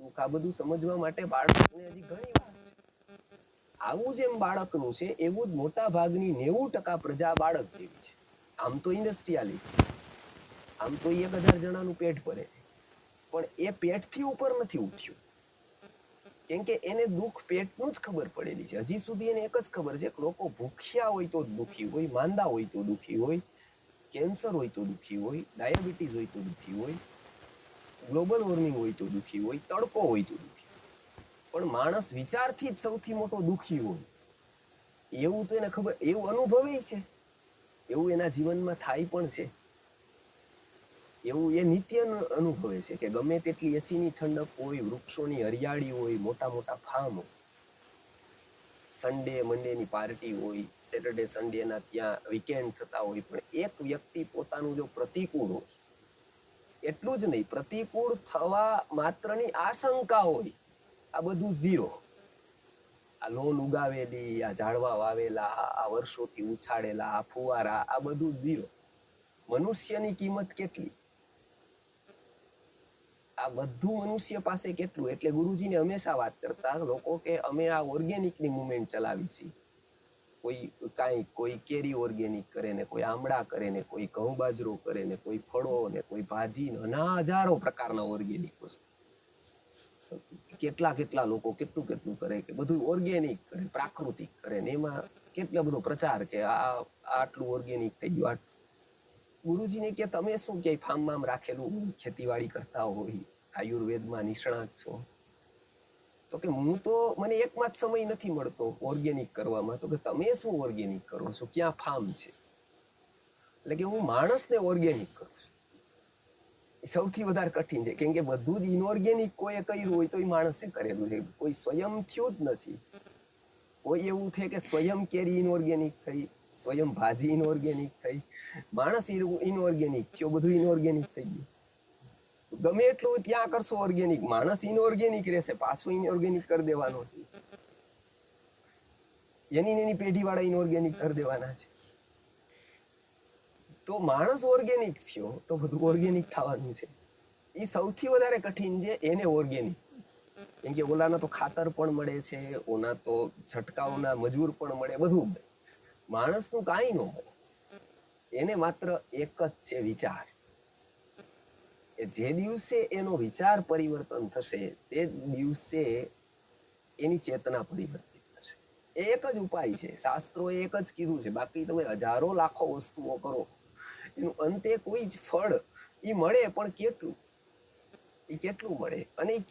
સુખ આ બધું સમજવા માટે બાળકને હજી ઘણી વાર છે. આવું જેમ બાળકનું છે એવું જ મોટા ભાગની 90% પ્રજા બાળક જેવી છે. આમ તો ઇન્ડસ્ટ્રીયાલિસ્ટ છે, આમ તો 1000 જણાનું પેટ ભરે છે, પણ એ પેટથી ઉપર નથી ઉઠ્યું, કેમ કે એને દુઃખ પેટનું જ ખબર પડેલી છે. હજી સુધી એને એક જ ખબર છે કે લોકો ભૂખ્યા હોય તો દુઃખી હોય, માંદા હોય તો દુઃખી હોય, કેન્સર હોય તો દુઃખી હોય, ડાયાબિટીસ હોય તો દુઃખી હોય, ગ્લોબલ વોર્મિંગ હોય તો દુઃખી હોય, તડકો હોય તો દુઃખી, પણ માણસ વિચારથી જ સૌથી મોટો દુઃખી હોય એવું તો એને ખબર, એવું અનુભવે છે, એવું એના જીવનમાં થાય પણ છે, એવું એ નિત્ય અનુભવે છે કે ગમે તેટલી એસીની ઠંડક હોય, વૃક્ષોની હરિયાળી હોય, મોટા મોટા ફાર્મ હોય, સન્ડે મંડેની પાર્ટી હોય, સેટરડે સન્ડેના ત્યાં વીકેન્ડ થતા હોય, પણ એક વ્યક્તિ પોતાનું જો પ્રતિકૂળ હોય, એટલું જ નહીં, પ્રતિકૂળ થવા માત્રની આશંકા હોય, આ બધું ઝીરો. આ લોન ઉગાવેલી, આ ઝાડવા વાવેલા, આ વર્ષોથી ઉછાળેલા, આ ફુવારા, આ બધું ઝીરો. મનુષ્યની કિંમત કેટલી? આ બધું મનુષ્ય પાસે કેટલું? એટલે ગુરુજીને હંમેશા વાત કરતા લોકો કે અમે આ ઓર્ગેનિકની મુવમેન્ટ ચલાવી છે. કોઈ કેરી ઓર્ગેનિક કરે ને, કોઈ આમળા કરે ને, કોઈ ઘઉં બાજરો કરે ને, કોઈ ફળો ને, કોઈ ભાજી ને, હજારો પ્રકારના ઓર્ગેનિક વસ્તુ. કેટલા લોકો કેટલું કરે કે બધું ઓર્ગેનિક કરે, પ્રાકૃતિક કરે ને, એમાં કેટલો બધો પ્રચાર કે આટલું ઓર્ગેનિક થઈ ગયું. ગુરુજીને કે તમે શું ક્યાંય ફાર્મમાં રાખેલું ખેતીવાડી કરતા હોય, આયુર્વેદમાં નિષ્ણાત છો? તો કે મને એકમાં જ સમય નથી મળતો ઓર્ગેનિક કરવામાં. તો કે તમે શું ઓર્ગેનિક કરો છો? ક્યાં ફાર્મ છે? એટલે કે હું માણસને ઓર્ગેનિક કરું છું. સૌથી વધારે કઠિન છે, કેમ કે બધું જ ઇનઓર્ગેનિક કોઈએ કર્યું હોય તો એ માણસે કરેલું છે, કોઈ સ્વયં થયું જ નથી. કોઈ એવું છે કે સ્વયં કેરી ઇનઓર્ગેનિક થઈ, સ્વયં ભાજી ઇનઓર્ગેનિક થઈ, માણસ ઇનઓર્ગેનિક થયો, બધું ઇનઓર્ગેનિક થઈ ગયું. ગમે એટલું ત્યાં કરશો ઓર્ગેનિક, માણસ ઇનઓર્ગેનિક રહેશે, પાછું ઇનઓર્ગેનિક કરી દેવાનો છે. એની પેઢીવાળા ઇનઓર્ગેનિક કરી દેવાના છે. તો માણસ ઓર્ગેનિક થયો તો બધું ઓર્ગેનિક થવાનું છે. એ સૌથી વધારે કઠિન છે, એને ઓર્ગેનિક. કેમ કે ઓલાના તો ખાતર પણ મળે છે, ઓના તો છટકાવના મજૂર પણ મળે, બધું મળે. માણસનું કાંઈ ન મળે. એને માત્ર એક જ છે, વિચાર. જે દિવસે એનો વિચાર પરિવર્તન થશે તે દિવસે એની ચેતના પરિવર્તિત થશે. એક જ ઉપાય છે, શાસ્ત્રોએ એક જ કીધું છે. બાકી તમે હજારો લાખો વસ્તુઓ કરો, એનું અંતે કોઈ જ ફળ એ મળે, પણ કેટલું મળે અને